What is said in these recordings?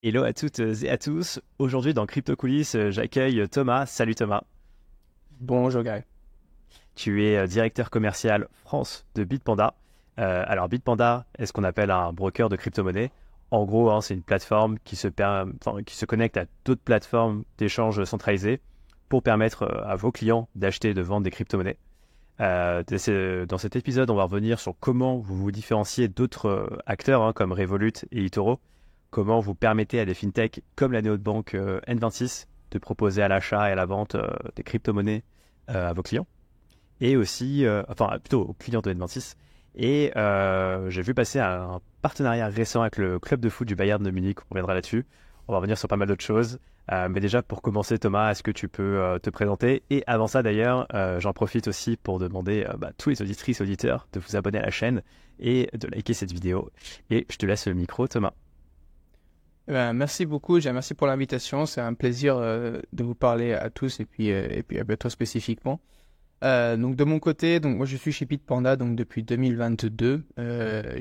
Hello à toutes et à tous. Aujourd'hui dans Crypto Coulisses, j'accueille Thomas. Salut Thomas. Bonjour Gary. Tu es directeur commercial France de Bitpanda. Alors Bitpanda est ce qu'on appelle un broker de crypto-monnaie. En gros, c'est une plateforme qui se connecte à d'autres plateformes d'échange centralisées pour permettre à vos clients d'acheter et de vendre des crypto-monnaies. Dans cet épisode, on va revenir sur comment vous vous différenciez d'autres acteurs comme Revolut et eToro. Comment vous permettez à des fintechs comme la néobanque N26 de proposer à l'achat et à la vente des crypto-monnaies à vos clients. Et aussi, plutôt aux clients de N26. Et j'ai vu passer un partenariat récent avec le club de foot du Bayern de Munich. On reviendra là-dessus. On va revenir sur pas mal d'autres choses. Mais déjà, pour commencer, Thomas, est-ce que tu peux te présenter? Et avant ça, d'ailleurs, j'en profite aussi pour demander à tous les auditrices et auditeurs de vous abonner à la chaîne et de liker cette vidéo. Et je te laisse le micro, Thomas. Merci beaucoup, merci pour l'invitation. C'est un plaisir de vous parler à tous et puis à toi spécifiquement. Donc de mon côté, moi je suis chez Bitpanda depuis 2022,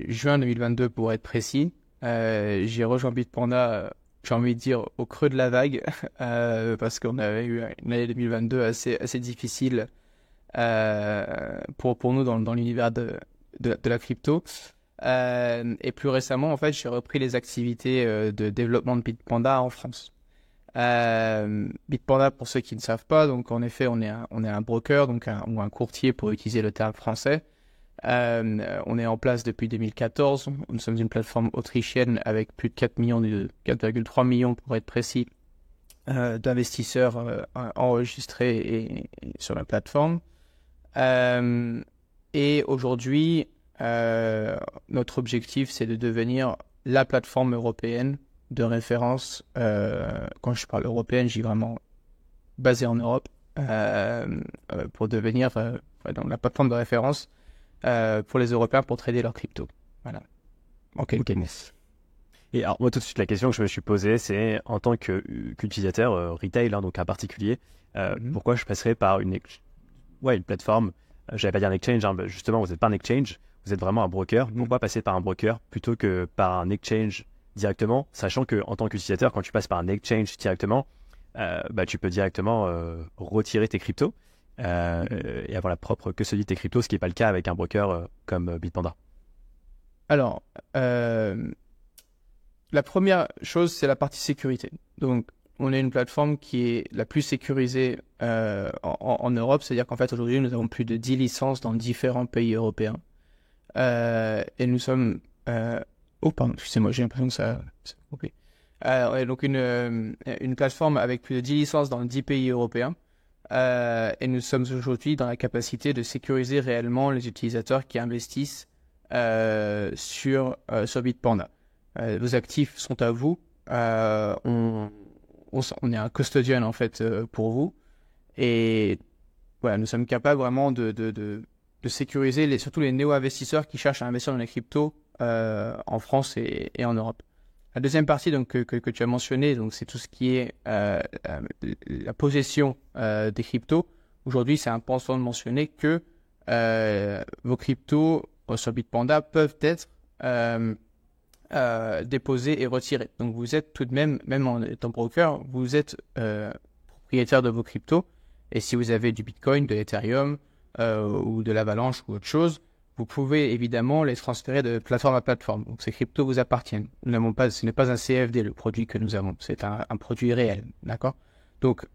juin 2022 pour être précis. J'ai rejoint Bitpanda, j'ai envie de dire au creux de la vague, parce qu'on avait eu une année 2022 assez difficile pour nous dans l'univers de la crypto. Et plus récemment, en fait, j'ai repris les activités de développement de Bitpanda en France. Bitpanda, pour ceux qui ne savent pas, donc en effet, on est un broker, ou un courtier pour utiliser le terme français. On est en place depuis 2014. Nous sommes une plateforme autrichienne avec plus de 4,3 millions pour être précis, d'investisseurs enregistrés et sur la plateforme. Et aujourd'hui, notre objectif, c'est de devenir la plateforme européenne de référence. Quand je parle européenne, j'ai vraiment basée en Europe, pour devenir donc la plateforme de référence pour les Européens pour trader leurs cryptos. Voilà. En quelques mots. Et alors, moi, tout de suite, la question que je me suis posée, c'est en tant qu'utilisateur retail, donc un particulier, pourquoi je passerais par une plateforme, j'allais pas dire un exchange, justement, vous n'êtes pas un exchange, vous êtes vraiment un broker. Pourquoi passer par un broker plutôt que par un exchange directement, sachant que en tant qu'utilisateur, quand tu passes par un exchange directement, tu peux directement retirer tes cryptos et avoir la propre custody de tes cryptos, ce qui n'est pas le cas avec un broker comme Bitpanda. Alors, la première chose, c'est la partie sécurité. Donc, on est une plateforme qui est la plus sécurisée en Europe, c'est-à-dire qu'en fait, aujourd'hui, nous avons plus de 10 licences dans différents pays européens. Et nous sommes... Oh, pardon, excusez-moi, j'ai l'impression que ça coupé. Et donc, une plateforme avec plus de 10 licences dans 10 pays européens. Et nous sommes aujourd'hui dans la capacité de sécuriser réellement les utilisateurs qui investissent sur Bitpanda. Vos actifs sont à vous. On est un custodian, en fait, pour vous. Et voilà, nous sommes capables vraiment de sécuriser surtout les néo-investisseurs qui cherchent à investir dans les cryptos en France et en Europe. La deuxième partie que tu as mentionné, c'est tout ce qui est la possession des cryptos. Aujourd'hui, c'est important de mentionner que vos cryptos sur Bitpanda peuvent être déposés et retirés. Donc vous êtes tout de même en étant broker, vous êtes propriétaire de vos cryptos. Et si vous avez du Bitcoin, de l'Ethereum ou de l'Avalanche ou autre chose, vous pouvez évidemment les transférer de plateforme à plateforme. Donc ces cryptos vous appartiennent. Ce n'est pas un CFD le produit que nous avons, c'est un produit réel, d'accord? Donc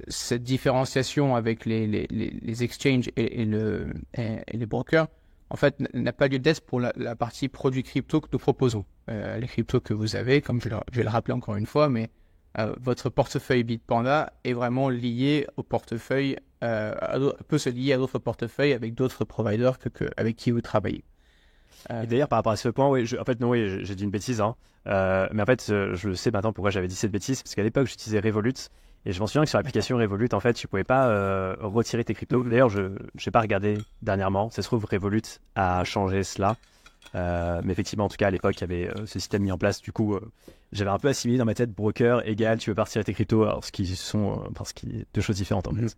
cette différenciation avec les exchanges et les brokers, en fait, n'a pas lieu d'être pour la partie produits crypto que nous proposons. Les cryptos que vous avez, comme je vais le rappeler encore une fois, mais votre portefeuille Bitpanda est vraiment lié au portefeuille, peut se lier à d'autres portefeuilles avec d'autres providers avec qui vous travaillez. Et d'ailleurs, par rapport à ce point, j'ai dit une bêtise, mais en fait, je sais maintenant pourquoi j'avais dit cette bêtise, parce qu'à l'époque, j'utilisais Revolut, et je m'en souviens que sur l'application Revolut, en fait, tu pouvais pas retirer tes cryptos. D'ailleurs, je n'ai pas regardé dernièrement, ça se trouve, Revolut a changé cela. Mais effectivement, en tout cas, à l'époque, il y avait ce système mis en place. Du coup, j'avais un peu assimilé dans ma tête broker égal, tu veux partir tes cryptos, alors ce qui est deux choses différentes en fait.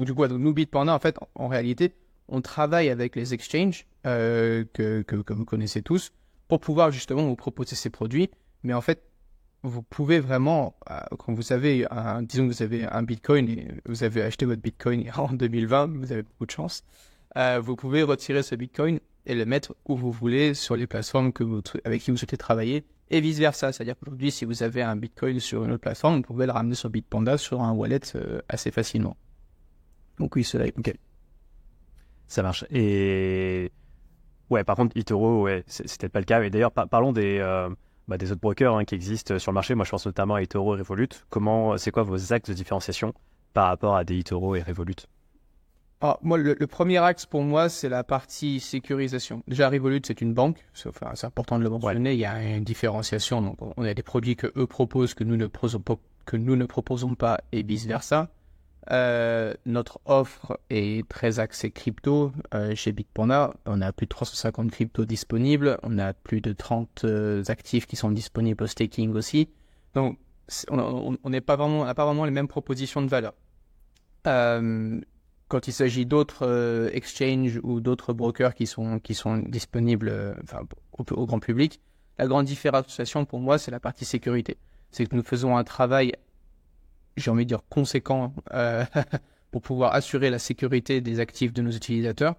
Du coup, nous, Bitpanda, en fait, en réalité, on travaille avec les exchanges que vous connaissez tous pour pouvoir justement vous proposer ces produits. Mais en fait, vous pouvez vraiment, quand vous avez disons que vous avez un Bitcoin et vous avez acheté votre Bitcoin en 2020, vous avez beaucoup de chance, vous pouvez retirer ce Bitcoin et le mettre où vous voulez sur les plateformes avec qui vous souhaitez travailler et vice versa. C'est-à-dire qu'aujourd'hui, si vous avez un Bitcoin sur une autre plateforme, vous pouvez le ramener sur Bitpanda sur un wallet assez facilement. Donc oui, cela est OK. Ça marche. Et ouais, par contre, eToro, ouais, c'est peut-être pas le cas. Mais d'ailleurs, parlons des autres brokers qui existent sur le marché. Moi, je pense notamment à eToro et Revolut. C'est quoi vos axes de différenciation par rapport à des eToro et Revolut? Alors, moi, le premier axe pour moi, c'est la partie sécurisation. Déjà, Revolut, c'est une banque. C'est important de le mentionner. Il y a une différenciation. Donc, on a des produits que eux proposent que nous ne proposons pas et vice-versa. Notre offre est très axée crypto. Chez Bitpanda, on a plus de 350 cryptos disponibles. On a plus de 30 actifs qui sont disponibles au staking aussi. Donc, on n'a pas vraiment les mêmes propositions de valeur. Quand il s'agit d'autres exchanges ou d'autres brokers qui sont disponibles au grand public, la grande différenciation pour moi, c'est la partie sécurité. C'est que nous faisons un travail, j'ai envie de dire conséquent, pour pouvoir assurer la sécurité des actifs de nos utilisateurs,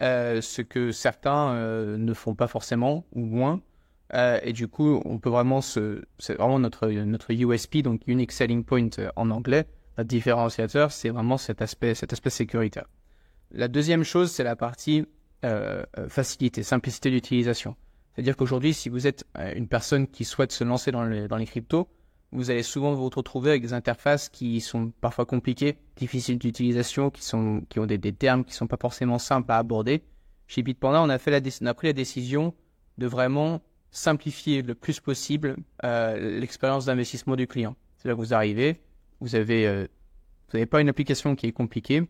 ce que certains ne font pas forcément ou moins. Et du coup, on peut vraiment c'est vraiment notre USP, donc Unique Selling Point en anglais. Notre différenciateur, c'est vraiment cet aspect sécuritaire. La deuxième chose, c'est la partie facilité, simplicité d'utilisation. C'est-à-dire qu'aujourd'hui, si vous êtes une personne qui souhaite se lancer dans les cryptos, vous allez souvent vous retrouver avec des interfaces qui sont parfois compliquées, difficiles d'utilisation, qui ont des termes qui ne sont pas forcément simples à aborder. Chez Bitpanda, on a pris la décision de vraiment simplifier le plus possible l'expérience d'investissement du client. C'est-à-dire que vous arrivez, vous n'avez pas une application qui est compliquée.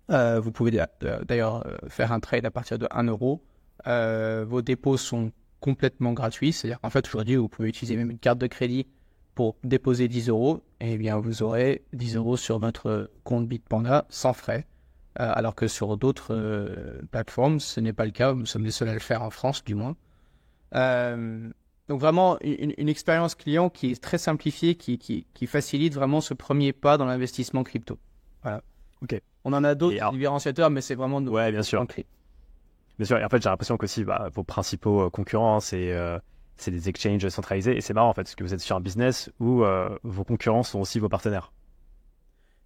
Vous pouvez d'ailleurs faire un trade à partir de 1 euro. Vos dépôts sont complètement gratuits. C'est-à-dire qu'en fait, aujourd'hui, vous pouvez utiliser même une carte de crédit pour déposer 10 euros. Et bien, vous aurez 10 euros sur votre compte Bitpanda sans frais. Alors que sur d'autres plateformes, ce n'est pas le cas. Nous sommes les seuls à le faire en France, du moins. Donc vraiment une expérience client qui est très simplifiée, qui facilite vraiment ce premier pas dans l'investissement crypto. Voilà. Ok. On en a d'autres différenciateurs, mais c'est vraiment nos bien sûr. clés. Bien sûr. Et en fait, j'ai l'impression qu'aussi vos principaux concurrents, c'est des exchanges centralisés. Et c'est marrant en fait, parce que vous êtes sur un business où vos concurrents sont aussi vos partenaires.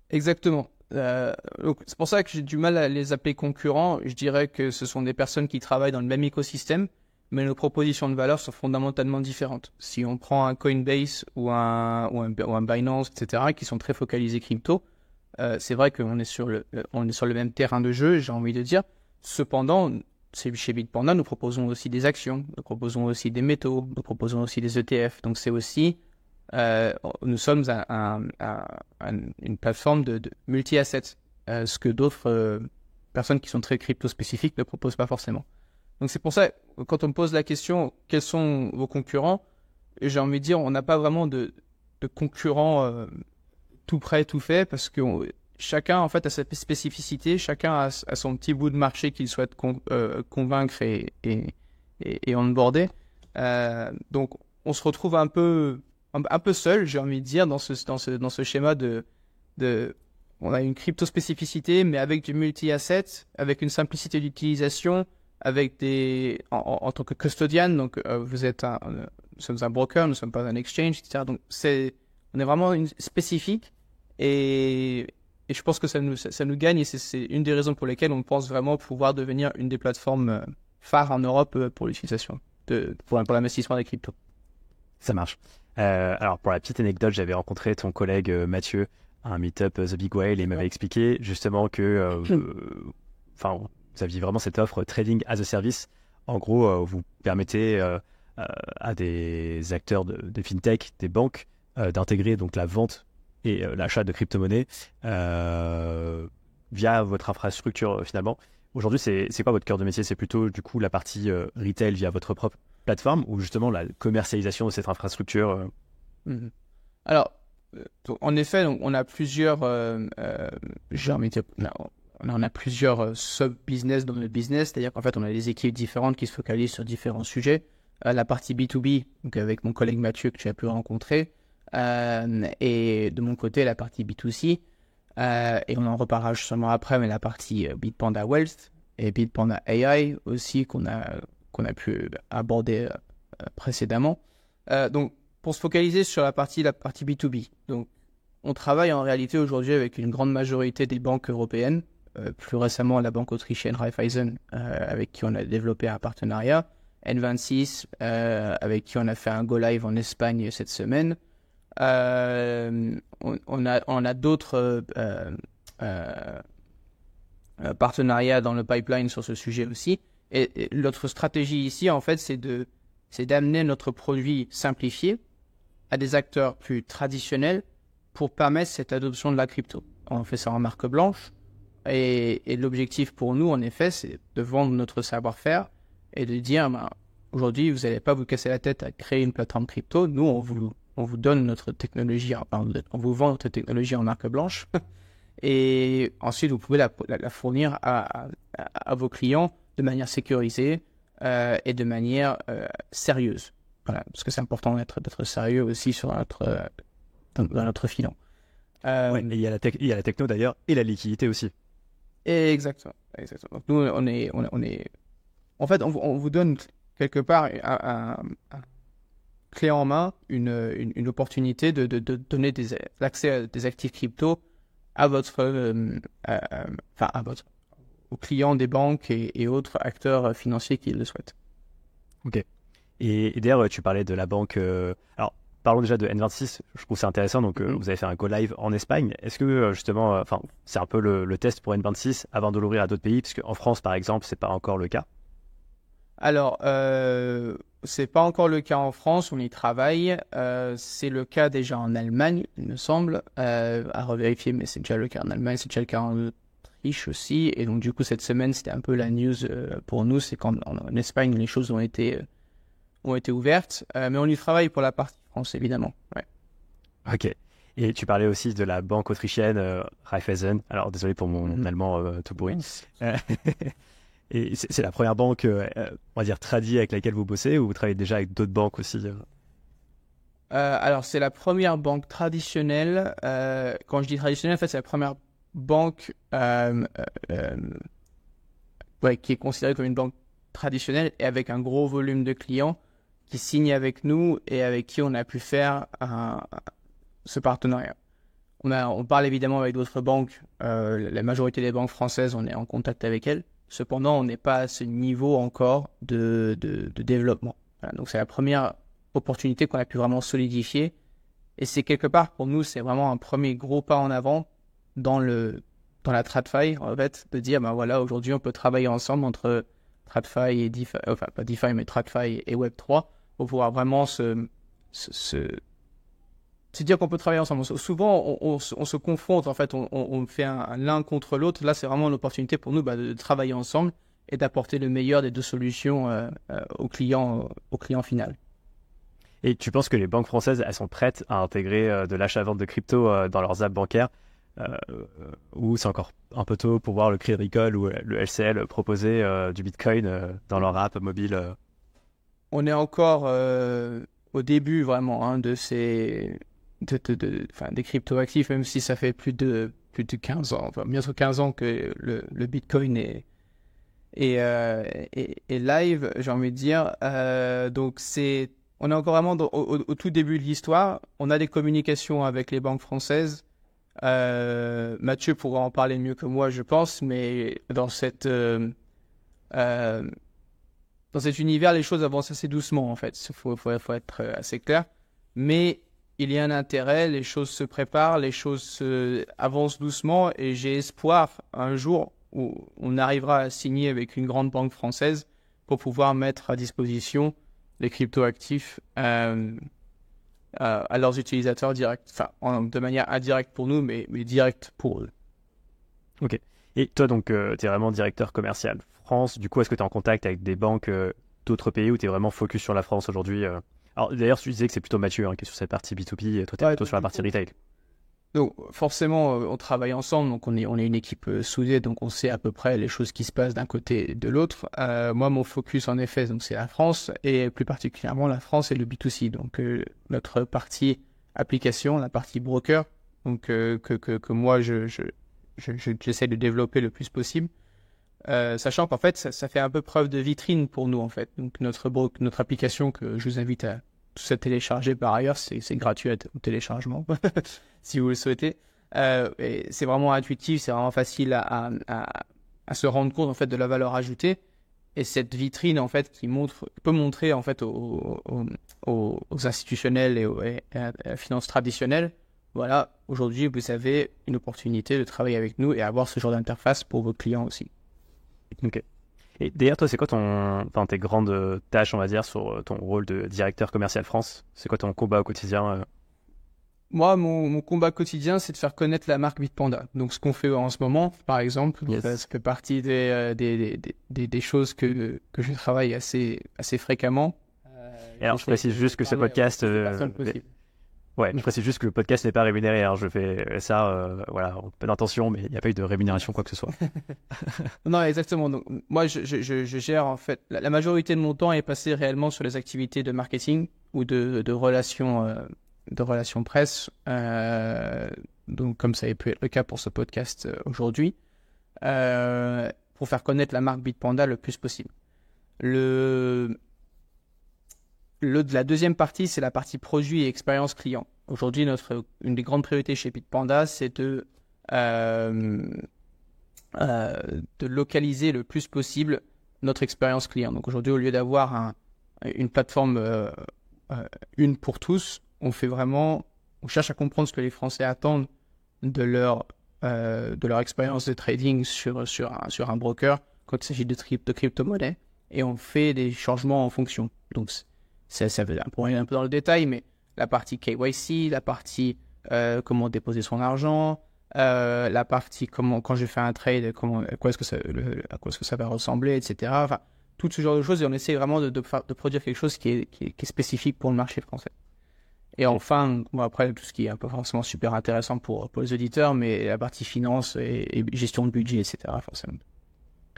Exactement. Donc c'est pour ça que j'ai du mal à les appeler concurrents. Je dirais que ce sont des personnes qui travaillent dans le même écosystème, mais nos propositions de valeur sont fondamentalement différentes. Si on prend un Coinbase ou un Binance, etc., qui sont très focalisés crypto, c'est vrai qu'on est sur le même terrain de jeu, j'ai envie de dire. Cependant, chez Bitpanda, nous proposons aussi des actions, nous proposons aussi des métaux, nous proposons aussi des ETF. Donc c'est aussi, nous sommes une plateforme de multi-assets, ce que d'autres personnes qui sont très crypto-spécifiques ne proposent pas forcément. Donc c'est pour ça, quand on me pose la question, quels sont vos concurrents, j'ai envie de dire, on n'a pas vraiment de concurrents tout prêt, tout fait, parce que chacun en fait a sa spécificité, chacun a son petit bout de marché qu'il souhaite convaincre et onboarder. Donc on se retrouve un peu seul, j'ai envie de dire, dans ce schéma on a une crypto spécificité, mais avec du multi-asset, avec une simplicité d'utilisation, avec en tant que custodian, donc nous sommes un broker, nous ne sommes pas un exchange, etc. Donc on est vraiment spécifique et je pense que ça nous gagne et c'est une des raisons pour lesquelles on pense vraiment pouvoir devenir une des plateformes phares en Europe pour l'utilisation, pour l'investissement des cryptos. Ça marche. Alors pour la petite anecdote, j'avais rencontré ton collègue Mathieu à un meet-up The Big Whale et il m'avait expliqué justement que vous aviez vraiment cette offre trading as a service. En gros, vous permettez à des acteurs de fintech, des banques, d'intégrer donc la vente et l'achat de crypto-monnaies via votre infrastructure finalement. Aujourd'hui, c'est quoi votre cœur de métier? C'est plutôt du coup la partie retail via votre propre plateforme ou justement la commercialisation de cette infrastructure Alors, en effet, on a plusieurs, on a plusieurs sub-business dans notre business, c'est-à-dire qu'en fait, on a des équipes différentes qui se focalisent sur différents sujets. la partie B2B, donc avec mon collègue Mathieu que tu as pu rencontrer, et de mon côté, la partie B2C. Et on en reparlera justement après, mais la partie Bitpanda Wealth et Bitpanda AI aussi qu'on a pu aborder précédemment. Donc, pour se focaliser sur la partie B2B. Donc, on travaille en réalité aujourd'hui avec une grande majorité des banques européennes, plus récemment la banque autrichienne Raiffeisen, avec qui on a développé un partenariat, N26, avec qui on a fait un go live en Espagne cette semaine. On a d'autres partenariats dans le pipeline sur ce sujet aussi. Et notre stratégie ici, en fait, c'est d'amener notre produit simplifié à des acteurs plus traditionnels pour permettre cette adoption de la crypto. On fait ça en marque blanche. Et l'objectif pour nous, en effet, c'est de vendre notre savoir-faire et de dire, aujourd'hui, vous n'allez pas vous casser la tête à créer une plateforme crypto. Nous, on vous donne notre technologie, on vous vend notre technologie en marque blanche. Et ensuite, vous pouvez la fournir à vos clients de manière sécurisée et de manière sérieuse. Voilà, parce que c'est important d'être sérieux aussi dans notre filon. Ouais, et il y a la techno d'ailleurs et la liquidité aussi. Exactement. Donc nous, en fait, on vous donne quelque part un clé en main, une opportunité de donner l'accès à des actifs crypto aux clients des banques et autres acteurs financiers qui le souhaitent. Ok. Et d'ailleurs, tu parlais de la banque. Alors, parlons déjà de N26. Je trouve c'est intéressant. Donc, vous avez fait un go live en Espagne. Est-ce que justement, c'est un peu le test pour N26 avant de l'ouvrir à d'autres pays, parce qu'en France, par exemple, c'est pas encore le cas. Alors, c'est pas encore le cas en France. On y travaille. C'est le cas déjà en Allemagne, il me semble, à revérifier, mais c'est déjà le cas en Allemagne, c'est déjà le cas en Autriche aussi. Et donc, du coup, cette semaine, c'était un peu la news pour nous. C'est qu'en Espagne, les choses ont été ouvertes, mais on y travaille pour la partie France, évidemment. Ouais. Ok. Et tu parlais aussi de la banque autrichienne Raiffeisen. Alors, désolé pour mon allemand tout pourri. Et c'est la première banque, on va dire, tradie avec laquelle vous bossez, ou vous travaillez déjà avec d'autres banques aussi Alors, c'est la première banque traditionnelle. Quand je dis traditionnelle, en fait, c'est la première banque qui est considérée comme une banque traditionnelle et avec un gros volume de clients qui signent avec nous et avec qui on a pu faire ce partenariat. On parle évidemment avec d'autres banques. La majorité des banques françaises, on est en contact avec elles. Cependant, on n'est pas à ce niveau encore de développement. Voilà, donc, c'est la première opportunité qu'on a pu vraiment solidifier. Et c'est quelque part, pour nous, c'est vraiment un premier gros pas en avant dans la TradFi, en fait, de dire, voilà, aujourd'hui, on peut travailler ensemble entre TradFi et DeFi, enfin, pas DeFi, mais TradFi et Web3, pour pouvoir vraiment c'est dire qu'on peut travailler ensemble. Souvent, on se confronte, en fait, on fait l'un contre l'autre. Là, c'est vraiment l'opportunité pour nous de travailler ensemble et d'apporter le meilleur des deux solutions au client final. Et tu penses que les banques françaises, elles sont prêtes à intégrer de l'achat-vente de crypto dans leurs apps bancaires ou c'est encore un peu tôt pour voir le Crédit Agricole ou le LCL proposer du Bitcoin dans leur app mobile On est encore au début vraiment de des crypto-actifs, même si ça fait plus de 15 ans, enfin bientôt 15 ans que le Bitcoin est live, j'ai envie de dire. Donc on est encore vraiment au tout début de l'histoire. On a des communications avec les banques françaises. Mathieu pourra en parler mieux que moi, je pense, mais dans cet univers, les choses avancent assez doucement, en fait. Faut être assez clair. Mais il y a un intérêt, les choses se préparent, les choses avancent doucement et j'ai espoir un jour où on arrivera à signer avec une grande banque française pour pouvoir mettre à disposition les crypto-actifs à leurs utilisateurs directs, de manière indirecte pour nous, mais directe pour eux. Ok. Et toi, donc, tu es vraiment directeur commercial France. Du coup, est-ce que tu es en contact avec des banques d'autres pays ou tu es vraiment focus sur la France aujourd'hui Alors, d'ailleurs, tu disais que c'est plutôt Mathieu qui est sur cette partie B2B et toi, tu es plutôt sur la partie retail. Donc forcément, on travaille ensemble, donc on est une équipe soudée, donc on sait à peu près les choses qui se passent d'un côté et de l'autre. Moi, mon focus en effet, donc c'est la France et plus particulièrement la France et le B2C. Donc notre partie application, la partie broker, donc que moi j'essaie de développer le plus possible. Sachant qu'en fait, ça fait un peu preuve de vitrine pour nous en fait. Donc notre application que je vous invite à tous à télécharger par ailleurs, c'est gratuit au téléchargement si vous le souhaitez. Et c'est vraiment intuitif, c'est vraiment facile à se rendre compte en fait de la valeur ajoutée. Et cette vitrine en fait qui peut montrer en fait aux institutionnels et à la finance traditionnelle, voilà, aujourd'hui vous avez une opportunité de travailler avec nous et avoir ce genre d'interface pour vos clients aussi. Ok. Et d'ailleurs, toi, c'est quoi tes grandes tâches, on va dire, sur ton rôle de directeur commercial France? C'est quoi ton combat au quotidien? Moi, mon combat quotidien, c'est de faire connaître la marque Bitpanda. Donc, ce qu'on fait en ce moment, par exemple, Yes. ça fait partie des choses que je travaille assez fréquemment. Et alors, je précise juste que ce podcast, ouais, je précise juste que le podcast n'est pas rémunéré. Hein. Je fais ça, voilà, en bonne intention, mais il n'y a pas eu de rémunération, quoi que ce soit. Non, exactement. Donc, moi, je gère, en fait, la majorité de mon temps est passé réellement sur les activités de marketing ou de relations presse. Donc, comme ça a pu être le cas pour ce podcast aujourd'hui, pour faire connaître la marque Bitpanda le plus possible. La deuxième partie, c'est la partie produit et expérience client. Aujourd'hui, une des grandes priorités chez Bitpanda, c'est de localiser le plus possible notre expérience client. Donc aujourd'hui, au lieu d'avoir une plateforme une pour tous, on cherche à comprendre ce que les Français attendent de leur expérience de trading sur un broker quand il s'agit de crypto-monnaie, et on fait des changements en fonction. Donc ça veut pour aller un peu dans le détail, mais la partie KYC, la partie comment déposer son argent, la partie quand je fais un trade, à quoi est-ce que ça va ressembler, etc. Enfin, tout ce genre de choses, et on essaie vraiment de produire quelque chose qui est spécifique pour le marché français. Et enfin, après, tout ce qui est pas forcément super intéressant pour les auditeurs, mais la partie finance et gestion de budget, etc. forcément.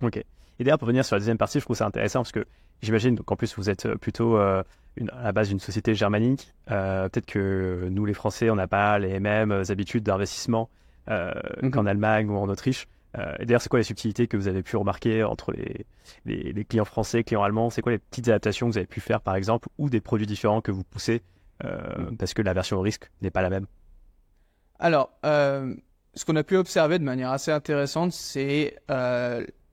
Ok. Et d'ailleurs, pour venir sur la deuxième partie, je trouve ça intéressant parce que j'imagine qu'en plus, vous êtes plutôt à la base d'une société germanique. Peut-être que nous, les Français, on n'a pas les mêmes habitudes d'investissement qu'en Allemagne ou en Autriche. Et d'ailleurs, c'est quoi les subtilités que vous avez pu remarquer entre les clients français, clients allemands? C'est quoi les petites adaptations que vous avez pu faire, par exemple, ou des produits différents que vous poussez parce que la version au risque n'est pas la même? Alors, ce qu'on a pu observer de manière assez intéressante, c'est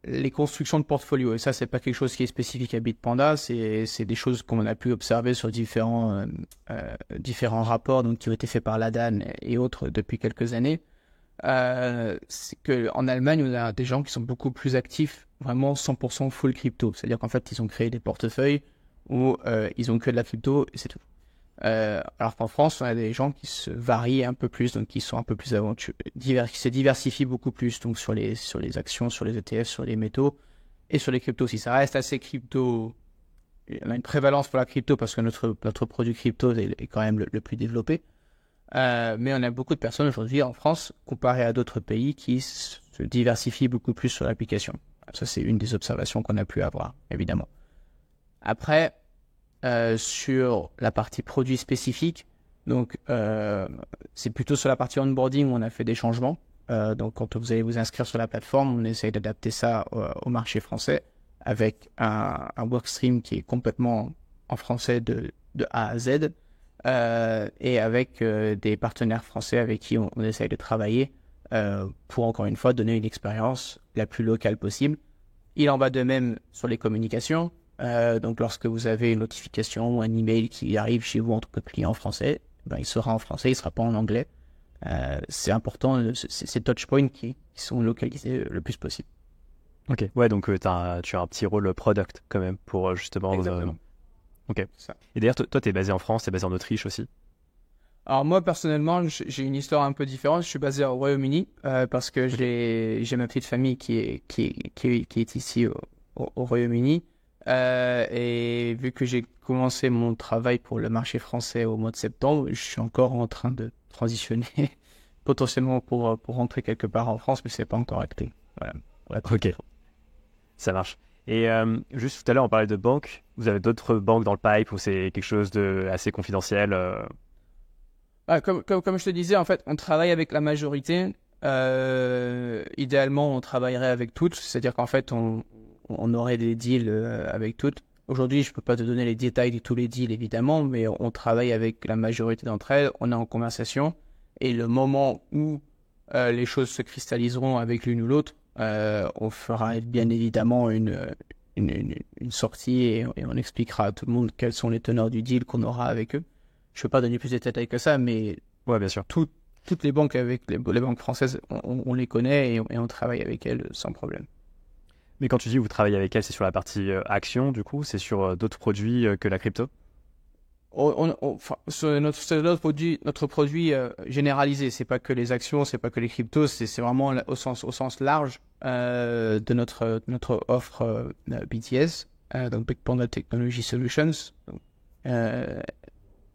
les constructions de portfolio. Et ça, c'est pas quelque chose qui est spécifique à Bitpanda, c'est des choses qu'on a pu observer sur différents rapports donc, qui ont été faits par l'ADAN et autres depuis quelques années. C'est qu'en Allemagne, on a des gens qui sont beaucoup plus actifs, vraiment 100% full crypto. C'est-à-dire qu'en fait, ils ont créé des portefeuilles où ils ont que de la crypto et c'est tout. Alors qu'en France, on a des gens qui se varient un peu plus, donc qui sont un peu plus aventureux, qui se diversifient beaucoup plus, donc sur les actions, sur les ETF, sur les métaux et sur les cryptos. Si ça reste assez crypto, on a une prévalence pour la crypto parce que notre produit crypto est quand même le plus développé. Mais on a beaucoup de personnes aujourd'hui en France, comparé à d'autres pays, qui se diversifient beaucoup plus sur l'application. Ça, c'est une des observations qu'on a pu avoir, évidemment. Après, sur la partie produit spécifique, donc c'est plutôt sur la partie onboarding où on a fait des changements. Donc quand vous allez vous inscrire sur la plateforme, on essaye d'adapter ça au marché français avec un workstream qui est complètement en français de A à Z et avec des partenaires français avec qui on essaye de travailler pour encore une fois donner une expérience la plus locale possible. Il en va de même sur les communications. Donc lorsque vous avez une notification ou un email qui arrive chez vous en tant que client français, ben, il sera en français, il ne sera pas en anglais. C'est important, ces touchpoints qui sont localisés le plus possible. Ok, ouais, donc tu as un petit rôle product quand même pour justement... Exactement. Ok. Ça. Et d'ailleurs, toi, tu es basé en France, tu es basé en Autriche aussi? Alors moi, personnellement, j'ai une histoire un peu différente. Je suis basé au Royaume-Uni parce que j'ai ma petite famille qui est ici au Royaume-Uni. Et vu que j'ai commencé mon travail pour le marché français au mois de septembre, je suis encore en train de transitionner potentiellement pour rentrer quelque part en France, mais c'est pas encore acté. Voilà. Ok, ça marche. Et juste tout à l'heure, on parlait de banques. Vous avez d'autres banques dans le pipe ou c'est quelque chose de assez confidentiel Comme je te disais, en fait, on travaille avec la majorité. Idéalement, on travaillerait avec toutes, c'est-à-dire qu'en fait, on aurait des deals avec toutes. Aujourd'hui, je peux pas te donner les détails de tous les deals, évidemment, mais on travaille avec la majorité d'entre elles. On est en conversation. Et le moment où les choses se cristalliseront avec l'une ou l'autre, on fera bien évidemment une sortie et on expliquera à tout le monde quels sont les teneurs du deal qu'on aura avec eux. Je ne peux pas donner plus de détails que ça, mais Ouais, bien sûr. toutes les banques avec les banques françaises, on les connaît et on travaille avec elles sans problème. Mais quand tu dis que vous travaillez avec elles, c'est sur la partie action, du coup, c'est sur d'autres produits que la crypto? Enfin, sur notre produit généralisé, c'est pas que les actions, c'est pas que les cryptos, c'est vraiment au sens large de notre offre BTS, donc Big Panda Technology Solutions. Donc,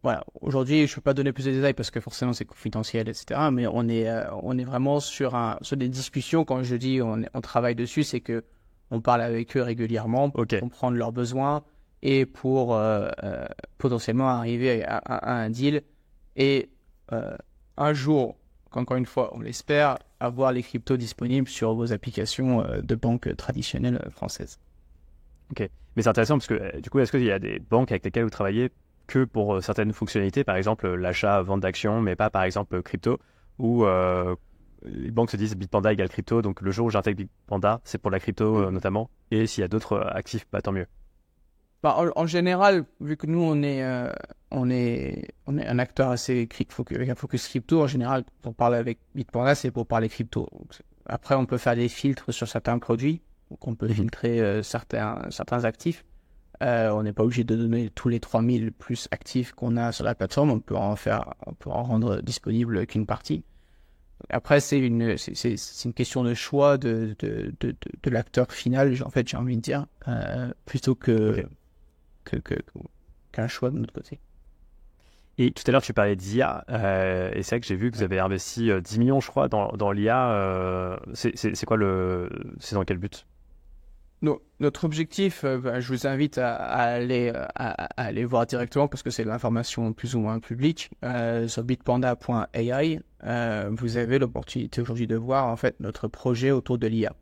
voilà. Aujourd'hui, je peux pas donner plus de détails parce que forcément c'est confidentiel, etc. Mais on est vraiment sur des discussions. Quand je dis on travaille dessus, c'est que on parle avec eux régulièrement pour Ok. comprendre leurs besoins et pour potentiellement arriver à un deal et un jour, encore une fois, on l'espère, avoir les cryptos disponibles sur vos applications de banques traditionnelles françaises. Ok. Mais c'est intéressant parce que du coup, est-ce qu'il y a des banques avec lesquelles vous travaillez que pour certaines fonctionnalités, par exemple l'achat, vente d'actions, mais pas par exemple crypto, où les banques se disent Bitpanda égale crypto, donc le jour où j'intègre Bitpanda, c'est pour la crypto notamment, et s'il y a d'autres actifs, bah, tant mieux. Bah, en général, vu que nous on est un acteur assez avec un focus crypto, en général, quand on parle avec Bitpanda, c'est pour parler crypto. Donc, après, on peut faire des filtres sur certains produits, donc on peut filtrer certains actifs. On n'est pas obligé de donner tous les 3000 plus actifs qu'on a sur la plateforme, on peut en rendre disponible qu'une partie. Après, c'est une question de choix de l'acteur final, en fait, j'ai envie de dire, plutôt Ok. qu'un choix de notre côté. Et tout à l'heure, tu parlais d'IA, et c'est vrai que j'ai vu que vous avez investi 10 millions, je crois, dans l'IA. C'est quoi c'est dans quel but? Notre objectif, je vous invite à aller voir directement parce que c'est de l'information plus ou moins publique. Sur bitpanda.ai, vous avez l'opportunité aujourd'hui de voir en fait notre projet autour de l'IA.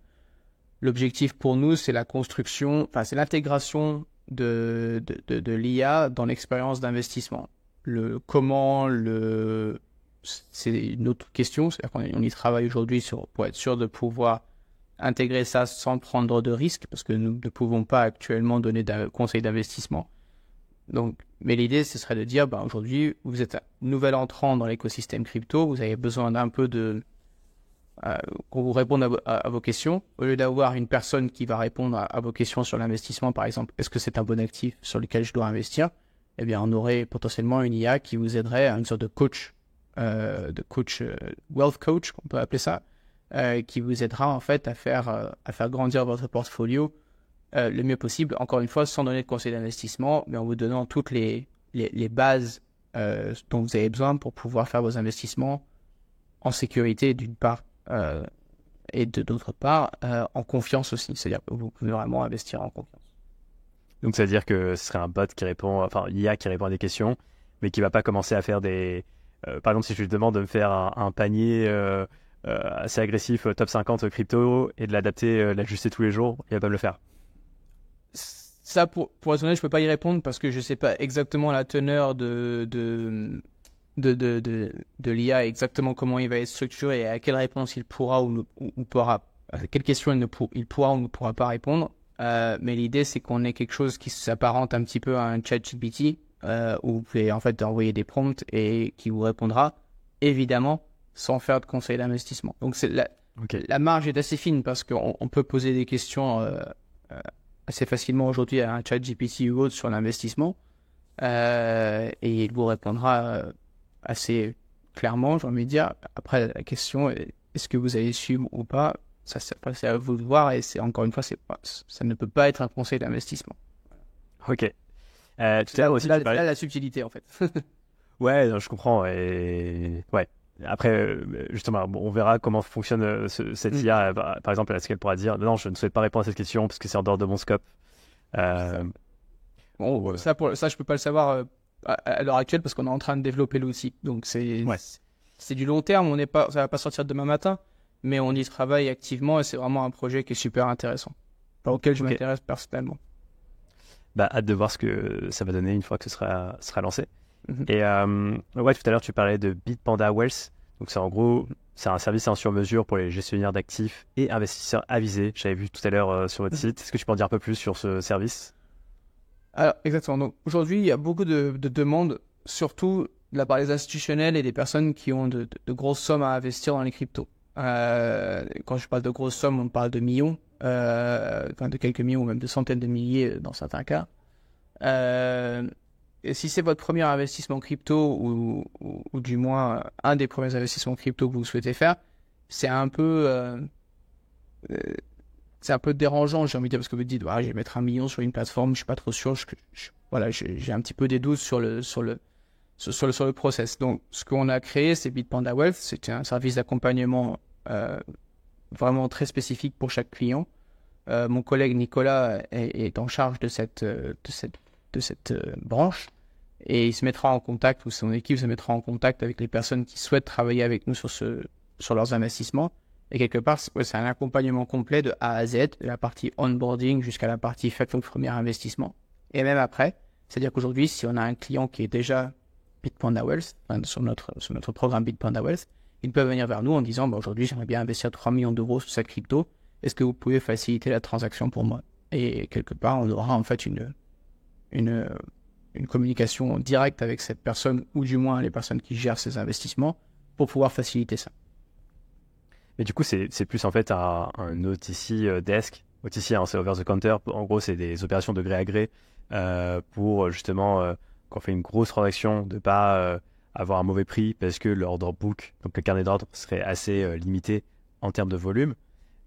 L'objectif pour nous, c'est c'est l'intégration de l'IA dans l'expérience d'investissement. C'est une autre question, c'est-à-dire qu'on y travaille aujourd'hui pour être sûr de pouvoir intégrer ça sans prendre de risques, parce que nous ne pouvons pas actuellement donner de conseils d'investissement. Donc, mais l'idée, ce serait de dire, aujourd'hui, vous êtes un nouvel entrant dans l'écosystème crypto, vous avez besoin d'un peu qu'on vous réponde à vos questions. Au lieu d'avoir une personne qui va répondre à vos questions sur l'investissement, par exemple, est-ce que c'est un bon actif sur lequel je dois investir? Eh bien, on aurait potentiellement une IA qui vous aiderait à une sorte de coach, wealth coach, on peut appeler ça, qui vous aidera en fait à faire grandir votre portfolio le mieux possible, encore une fois, sans donner de conseils d'investissement, mais en vous donnant toutes les bases dont vous avez besoin pour pouvoir faire vos investissements en sécurité d'une part et d'autre part en confiance aussi, c'est-à-dire que vous pouvez vraiment investir en confiance. Donc, ça veut dire que ce serait un bot qui répond, enfin, IA qui répond à des questions, mais qui va pas commencer à faire par exemple, si je lui demande de me faire un panier assez agressif, top 50 crypto, et de l'adapter, l'ajuster tous les jours, il va pas me le faire. Ça, pour être honnête, je peux pas y répondre parce que je sais pas exactement la teneur de l'IA, exactement comment il va être structuré et à quelle réponse il pourra ou pourra, à quelle question il pourra ou ne pourra pas répondre. Mais l'idée, c'est qu'on ait quelque chose qui s'apparente un petit peu à un ChatGPT, où vous pouvez en fait envoyer des prompts et qui vous répondra, évidemment, sans faire de conseil d'investissement. Donc la marge est assez fine parce qu'on peut poser des questions assez facilement aujourd'hui à un ChatGPT ou autre sur l'investissement, et il vous répondra assez clairement, j'ai envie de dire. Après, la question est, est-ce que vous allez suivre ou pas? Ça, c'est à vous de voir, et c'est encore une fois, ça ne peut pas être un conseil d'investissement. Ok. Tout à l'heure aussi, là, la subtilité, en fait. Ouais, non, je comprends. Et ouais. après, justement, bon, on verra comment fonctionne cette IA. Par exemple, est-ce qu'elle pourra dire non, je ne souhaite pas répondre à cette question parce que c'est en dehors de mon scope. Bon, ça, je peux pas le savoir à l'heure actuelle parce qu'on est en train de développer l'outil. Donc, c'est du long terme. Ça va pas sortir demain matin, mais on y travaille activement et c'est vraiment un projet qui est super intéressant, auquel je m'intéresse personnellement. Hâte de voir ce que ça va donner une fois que ce sera lancé. Et tout à l'heure, tu parlais de Bitpanda Wealth. Donc, c'est en gros, c'est un service sur mesure pour les gestionnaires d'actifs et investisseurs avisés. J'avais vu tout à l'heure sur votre site. Est-ce que tu peux en dire un peu plus sur ce service? Alors, exactement. Donc, aujourd'hui, il y a beaucoup de demandes, surtout de la part des institutionnels et des personnes qui ont de grosses sommes à investir dans les cryptos. Quand je parle de grosses sommes, on parle de millions, de quelques millions ou même de centaines de milliers dans certains cas. Et si c'est votre premier investissement crypto ou du moins un des premiers investissements crypto que vous souhaitez faire, c'est un peu dérangeant, j'ai envie de dire, parce que vous dites, je vais mettre 1 million sur une plateforme, je suis pas trop sûr, j'ai un petit peu des doutes sur le process. Donc, ce qu'on a créé, c'est Bitpanda Wealth, c'était un service d'accompagnement vraiment très spécifique pour chaque client. Mon collègue Nicolas est en charge de cette branche. Et il se mettra en contact, ou son équipe se mettra en contact avec les personnes qui souhaitent travailler avec nous sur leurs investissements. Et quelque part, c'est un accompagnement complet de A à Z, de la partie onboarding jusqu'à la partie fait le premier investissement. Et même après, c'est-à-dire qu'aujourd'hui, si on a un client qui est déjà Bitpanda Wealth, sur notre programme Bitpanda Wealth, ils peuvent venir vers nous en disant aujourd'hui, j'aimerais bien investir 3 millions d'euros sur cette crypto. Est-ce que vous pouvez faciliter la transaction pour moi? Et quelque part, on aura en fait une communication directe avec cette personne, ou du moins les personnes qui gèrent ces investissements, pour pouvoir faciliter ça. Mais du coup, c'est plus en fait un OTC desk. OTC, c'est over the counter. En gros, c'est des opérations de gré à gré pour justement, quand on fait une grosse transaction, de ne pas avoir un mauvais prix parce que l'order book, donc le carnet d'ordre, serait assez limité en termes de volume.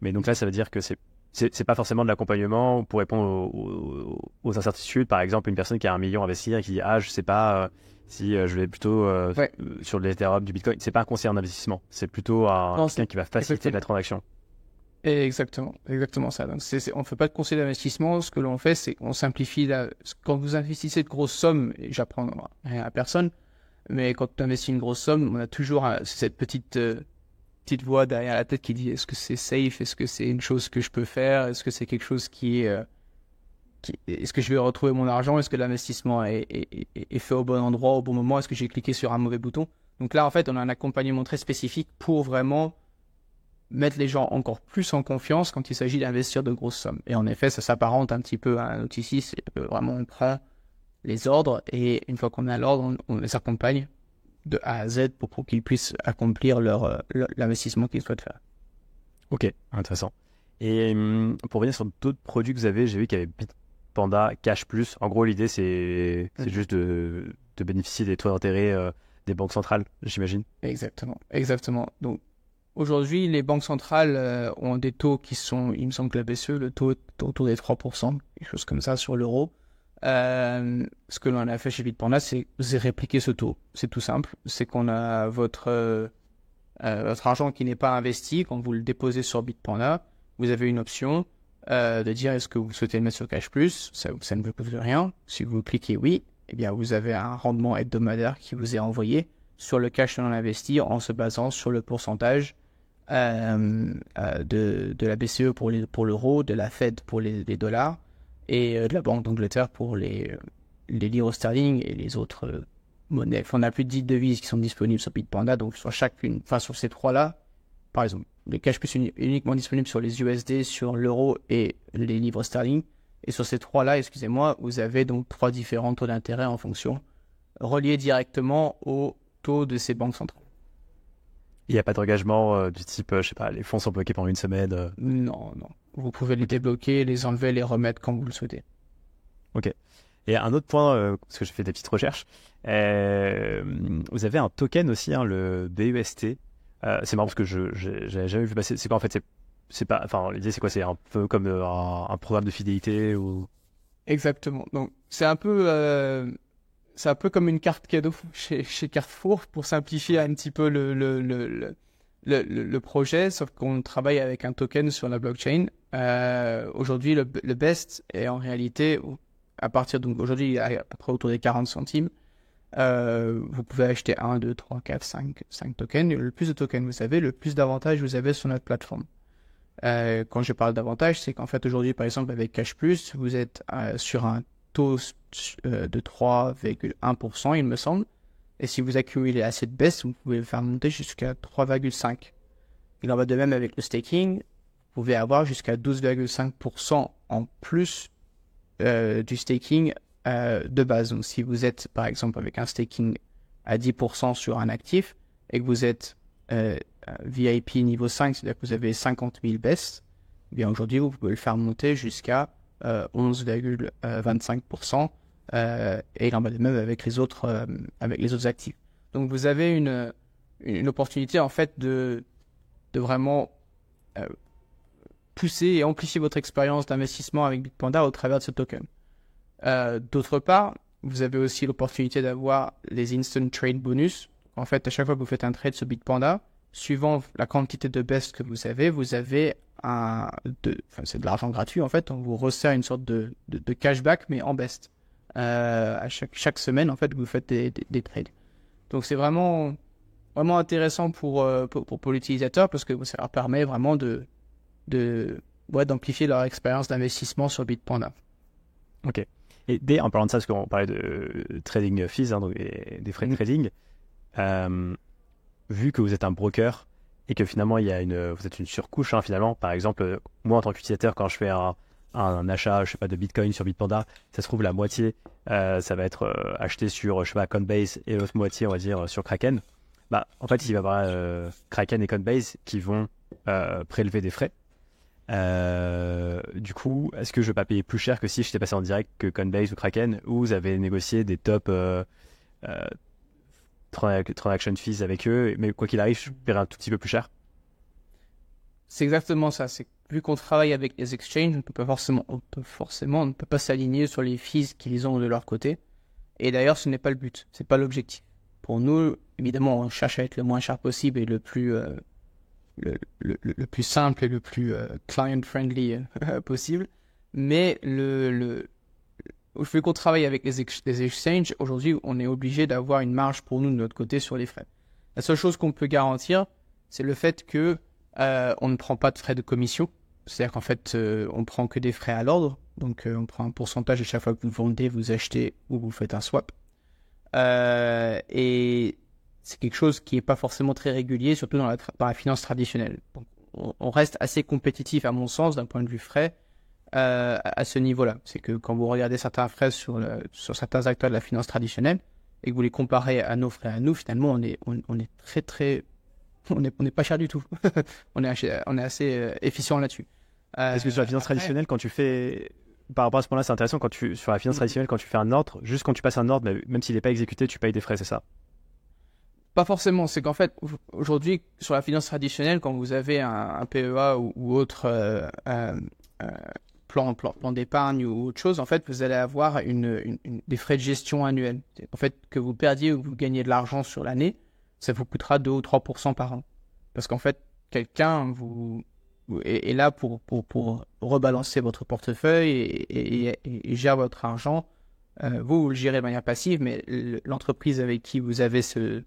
Mais donc là, ça veut dire que c'est pas forcément de l'accompagnement pour répondre aux incertitudes. Par exemple, une personne qui a 1 million à investir et qui dit je sais pas si je vais plutôt sur l'Ethereum, du Bitcoin. C'est pas un conseiller en investissement, c'est plutôt quelqu'un qui va faciliter la transaction. Exactement ça. Donc on fait pas de conseil d'investissement. Ce que l'on fait, c'est qu'on simplifie quand vous investissez de grosses sommes, et j'apprends rien à personne, mais quand tu investis une grosse somme, on a toujours cette petite voix derrière la tête qui dit est-ce que c'est safe, est-ce que c'est une chose que je peux faire, est-ce que c'est quelque chose est-ce que je vais retrouver mon argent, est-ce que l'investissement est fait au bon endroit, au bon moment, est-ce que j'ai cliqué sur un mauvais bouton. Donc là en fait on a un accompagnement très spécifique pour vraiment mettre les gens encore plus en confiance quand il s'agit d'investir de grosses sommes. Et en effet ça s'apparente un petit peu à un OTC, c'est vraiment on prend les ordres et une fois qu'on a l'ordre on les accompagne de A à Z pour qu'ils puissent accomplir l'investissement qu'ils souhaitent faire. Ok, intéressant. Et pour revenir sur d'autres produits que vous avez, j'ai vu qu'il y avait Bitpanda Cash Plus. En gros, l'idée, c'est juste de bénéficier des taux d'intérêt des banques centrales, j'imagine. Exactement. Donc, aujourd'hui, les banques centrales ont des taux qui sont, il me semble que la BCE, le taux est autour des 3%, quelque chose comme ça sur l'euro. Ce que l'on a fait chez Bitpanda, c'est répliquer ce taux. C'est tout simple. C'est qu'on a votre argent qui n'est pas investi. Quand vous le déposez sur Bitpanda, vous avez une option de dire est-ce que vous souhaitez le mettre sur Cash Plus. Ça ne vous coûte rien. Si vous cliquez oui, eh bien vous avez un rendement hebdomadaire qui vous est envoyé sur le cash que l'on investit en se basant sur le pourcentage de la BCE pour l'euro, de la Fed pour les dollars, et de la Banque d'Angleterre pour les livres sterling et les autres monnaies. Enfin, on a plus de 10 devises qui sont disponibles sur Bitpanda, donc sur ces trois-là, par exemple, le cash plus uniquement disponible sur les USD, sur l'euro et les livres sterling. Et sur ces trois-là, excusez-moi, vous avez donc 3 différents taux d'intérêt en fonction, reliés directement au taux de ces banques centrales. Il n'y a pas d'engagement du type, je sais pas, les fonds sont bloqués pendant une semaine. Non. Vous pouvez les débloquer, les enlever, les remettre quand vous le souhaitez. Ok. Et un autre point, parce que j'ai fait des petites recherches, vous avez un token aussi, le BUST. C'est marrant parce que je n'avais jamais vu passer. C'est quoi en fait? C'est pas. Enfin, l'idée c'est quoi? C'est un peu comme un programme de fidélité ou. Exactement. Donc c'est un peu. c'est un peu comme une carte cadeau chez Carrefour pour simplifier un petit peu le projet, sauf qu'on travaille avec un token sur la blockchain. Aujourd'hui, le BEST est en réalité, à partir donc aujourd'hui, il est à peu près autour des 40 centimes. Vous pouvez acheter 1, 2, 3, 4, 5 tokens. Le plus de tokens vous avez, le plus d'avantages vous avez sur notre plateforme. Quand je parle d'avantages, c'est qu'en fait aujourd'hui, par exemple, avec Cash Plus, vous êtes sur un taux de 3,1%, il me semble. Et si vous accumulez assez de baisse, vous pouvez le faire monter jusqu'à 3,5%. Il en va de même avec le staking. Vous pouvez avoir jusqu'à 12,5% en plus du staking de base. Donc, si vous êtes, par exemple, avec un staking à 10% sur un actif et que vous êtes VIP niveau 5, c'est-à-dire que vous avez 50 000 baisses, eh bien aujourd'hui, vous pouvez le faire monter jusqu'à 11,25%. Et il en va de même avec les autres actifs. Donc, vous avez une opportunité, en fait, de vraiment pousser et amplifier votre expérience d'investissement avec Bitpanda au travers de ce token. D'autre part, vous avez aussi l'opportunité d'avoir les Instant Trade Bonus. En fait, à chaque fois que vous faites un trade sur Bitpanda, suivant la quantité de BEST que vous avez c'est de l'argent gratuit en fait. On vous resserre une sorte de cashback, mais en BEST. À chaque semaine, en fait, vous faites des trades. Donc, c'est vraiment intéressant pour l'utilisateur parce que ça leur permet vraiment d'amplifier leur expérience d'investissement sur Bitpanda. Ok. Et en parlant de ça, parce qu'on parlait de trading fees, donc des frais de trading, vu que vous êtes un broker et que finalement vous êtes une surcouche, finalement, par exemple, moi en tant qu'utilisateur, quand je fais un achat, je sais pas, de Bitcoin sur Bitpanda, ça se trouve la moitié, ça va être acheté sur, je sais pas, Coinbase et l'autre moitié, on va dire, sur Kraken. En fait, il va y avoir Kraken et Coinbase qui vont prélever des frais. Du coup, est-ce que je vais pas payer plus cher que si j'étais passé en direct que Coinbase ou Kraken, où vous avez négocié des top transaction fees avec eux, mais quoi qu'il arrive, je paierai un tout petit peu plus cher? C'est exactement ça. C'est vu qu'on travaille avec les exchanges, on ne peut pas s'aligner sur les fees qu'ils ont de leur côté. Et d'ailleurs, ce n'est pas le but, c'est pas l'objectif. Pour nous, évidemment, on cherche à être le moins cher possible et le plus simple et le plus client-friendly possible. Mais vu qu'on travaille avec les exchanges, aujourd'hui, on est obligé d'avoir une marge pour nous de notre côté sur les frais. La seule chose qu'on peut garantir, c'est le fait que on ne prend pas de frais de commission. C'est-à-dire qu'en fait, on prend que des frais à l'ordre. Donc, on prend un pourcentage à chaque fois que vous vendez, vous achetez ou vous faites un swap. Et c'est quelque chose qui n'est pas forcément très régulier, surtout dans la finance traditionnelle. Donc, on reste assez compétitif, à mon sens, d'un point de vue frais, à ce niveau-là. C'est que quand vous regardez certains frais sur certains acteurs de la finance traditionnelle et que vous les comparez à nos frais à nous, finalement, on est très, très... On n'est pas cher du tout. on est assez efficient là-dessus. Est-ce que sur la finance traditionnelle, quand tu fais... Par rapport à ce point-là, c'est intéressant, sur la finance traditionnelle, quand tu fais un ordre, juste quand tu passes un ordre, même s'il n'est pas exécuté, tu payes des frais, c'est ça? Pas forcément. C'est qu'en fait, aujourd'hui, sur la finance traditionnelle, quand vous avez un PEA ou autre plan d'épargne ou autre chose, en fait, vous allez avoir des frais de gestion annuels. En fait, que vous perdiez ou que vous gagnez de l'argent sur l'année, ça vous coûtera 2 ou 3% par an. Parce qu'en fait, quelqu'un est là pour rebalancer votre portefeuille et gère votre argent. Vous le gérez de manière passive, mais l'entreprise avec qui vous avez ce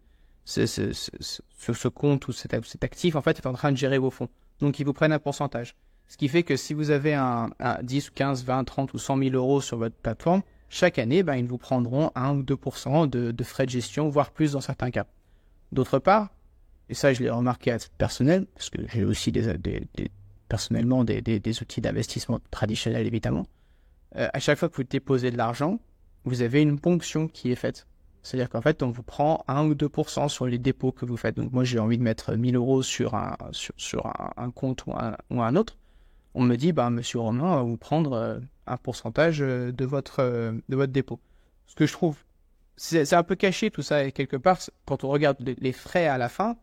compte ou cet actif, en fait, est en train de gérer vos fonds. Donc, ils vous prennent un pourcentage. Ce qui fait que si vous avez un 10, 15, 20, 30 ou 100 000 euros sur votre plateforme, chaque année, ils vous prendront 1 ou 2% de frais de gestion, voire plus dans certains cas. D'autre part, et ça je l'ai remarqué à titre personnel, parce que j'ai aussi personnellement des outils d'investissement traditionnels évidemment, à chaque fois que vous déposez de l'argent, vous avez une ponction qui est faite. C'est-à-dire qu'en fait, on vous prend 1 ou 2% sur les dépôts que vous faites. Donc moi, j'ai envie de mettre 1 000 euros sur un compte ou un autre. On me dit, monsieur Romain, on va vous prendre un pourcentage de votre dépôt. Ce que je trouve, c'est un peu caché tout ça, et quelque part, quand on regarde les frais à la fin,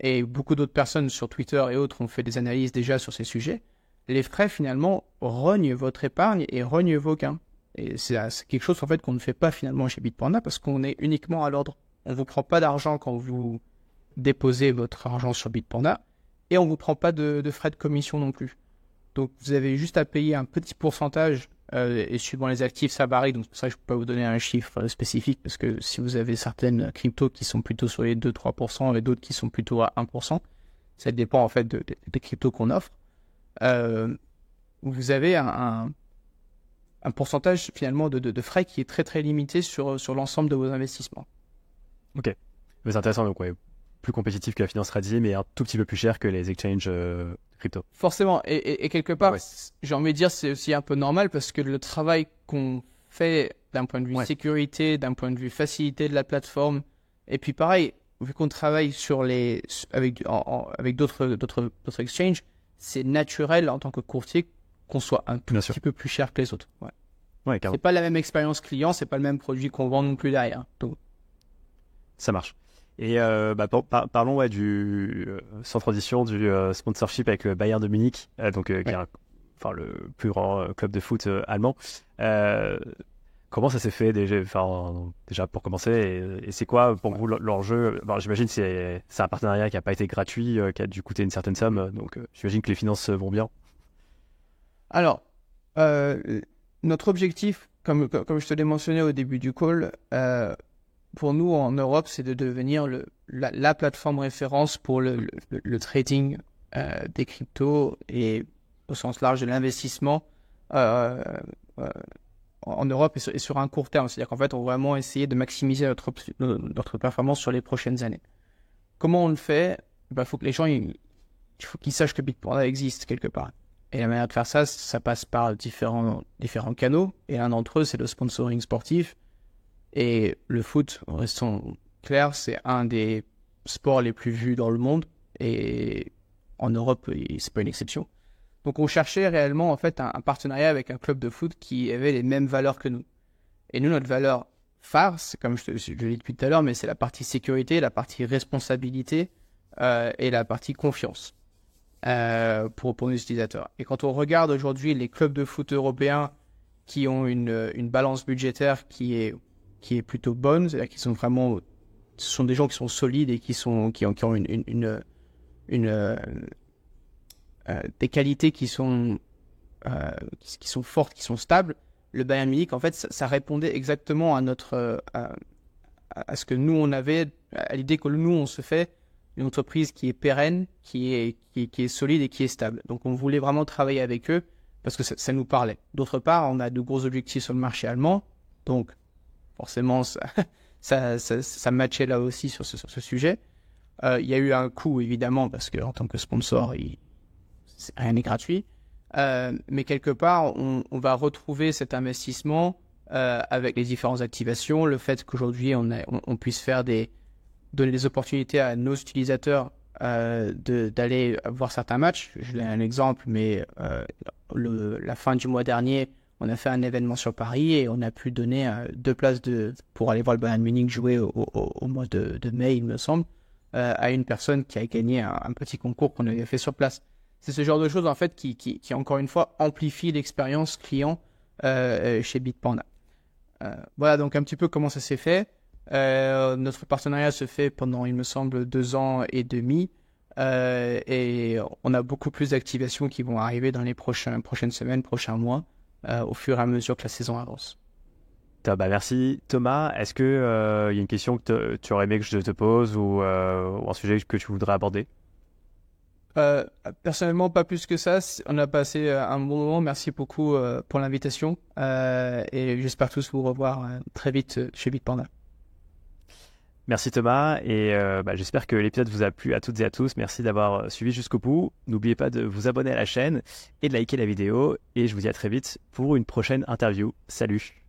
et beaucoup d'autres personnes sur Twitter et autres ont fait des analyses déjà sur ces sujets, les frais finalement rognent votre épargne et rognent vos gains. Et c'est quelque chose en fait qu'on ne fait pas finalement chez Bitpanda parce qu'on est uniquement à l'ordre. On ne vous prend pas d'argent quand vous déposez votre argent sur Bitpanda et on ne vous prend pas de frais de commission non plus. Donc vous avez juste à payer un petit pourcentage et suivant les actifs ça varie, donc c'est pour ça que je ne peux pas vous donner un chiffre spécifique parce que si vous avez certaines cryptos qui sont plutôt sur les 2-3% et d'autres qui sont plutôt à 1%, ça dépend en fait des cryptos qu'on offre. Vous avez un pourcentage finalement de frais qui est très très limité sur l'ensemble de vos investissements. Ok, mais c'est intéressant, donc ouais, plus compétitif que la finance tradie, mais un tout petit peu plus cher que les exchanges crypto. Forcément, et quelque part, Ouais. j'ai envie de dire c'est aussi un peu normal parce que le travail qu'on fait d'un point de vue sécurité, d'un point de vue facilité de la plateforme, et puis pareil, vu qu'on travaille avec d'autres exchanges, c'est naturel en tant que courtier qu'on soit un tout petit peu plus cher que les autres. Ouais. Ouais, c'est pas la même expérience client, c'est pas le même produit qu'on vend non plus derrière. Donc. Ça marche. Et parlons sans transition du sponsorship avec le Bayern de Munich, qui est le plus grand club de foot allemand. Comment ça s'est fait déjà pour commencer et c'est quoi pour vous l'enjeu? J'imagine que c'est un partenariat qui n'a pas été gratuit, qui a dû coûter une certaine somme, donc j'imagine que les finances vont bien. Alors, notre objectif, comme je te l'ai mentionné au début du call, pour nous en Europe, c'est de devenir la plateforme référence pour le trading des cryptos et au sens large de l'investissement en Europe et sur un court terme. C'est-à-dire qu'en fait, on va vraiment essayer de maximiser notre performance sur les prochaines années. Comment on le fait? Il faut que les gens il faut qu'ils sachent que Bitpanda existe quelque part. Et la manière de faire ça, ça passe par différents canaux. Et l'un d'entre eux, c'est le sponsoring sportif. Et le foot, restons clairs, c'est un des sports les plus vus dans le monde. Et en Europe, c'est pas une exception. Donc on cherchait réellement en fait un partenariat avec un club de foot qui avait les mêmes valeurs que nous. Et nous, notre valeur phare, c'est comme je l'ai dit depuis tout à l'heure, mais c'est la partie sécurité, la partie responsabilité et la partie confiance pour nos utilisateurs. Et quand on regarde aujourd'hui les clubs de foot européens qui ont une balance budgétaire qui est plutôt bonne, c'est-à-dire qu'ils sont vraiment, ce sont des gens qui sont solides et qui ont des qualités qui sont fortes, qui sont stables. Le Bayern Munich, en fait, ça répondait exactement à ce que nous on avait, à l'idée que nous on se fait une entreprise qui est pérenne, qui est solide et qui est stable. Donc on voulait vraiment travailler avec eux parce que ça nous parlait. D'autre part, on a de gros objectifs sur le marché allemand, donc forcément ça matchait là aussi sur ce sujet. Il y a eu un coût évidemment parce que en tant que sponsor, rien n'est gratuit. Mais quelque part, on va retrouver cet investissement avec les différentes activations, le fait qu'aujourd'hui on puisse donner des opportunités à nos utilisateurs d'aller voir certains matchs. Je donne un exemple, mais la fin du mois dernier, on a fait un événement sur Paris et on a pu donner 2 places pour aller voir le Bayern Munich jouer au mois de mai, il me semble, à une personne qui a gagné un petit concours qu'on avait fait sur place. C'est ce genre de choses en fait qui encore une fois amplifie l'expérience client chez Bitpanda. Voilà donc un petit peu comment ça s'est fait. Notre partenariat se fait pendant, il me semble, 2 ans et demi. Et on a beaucoup plus d'activations qui vont arriver dans les prochaines semaines, prochains mois, au fur et à mesure que la saison avance. Merci Thomas. Est-ce que y a une question que tu aurais aimé que je te pose ou un sujet que tu voudrais aborder? Personnellement, pas plus que ça. On a passé un bon moment. Merci beaucoup pour l'invitation. Et j'espère tous vous revoir très vite chez Bitpanda. Merci Thomas et j'espère que l'épisode vous a plu à toutes et à tous. Merci d'avoir suivi jusqu'au bout. N'oubliez pas de vous abonner à la chaîne et de liker la vidéo. Et je vous dis à très vite pour une prochaine interview. Salut!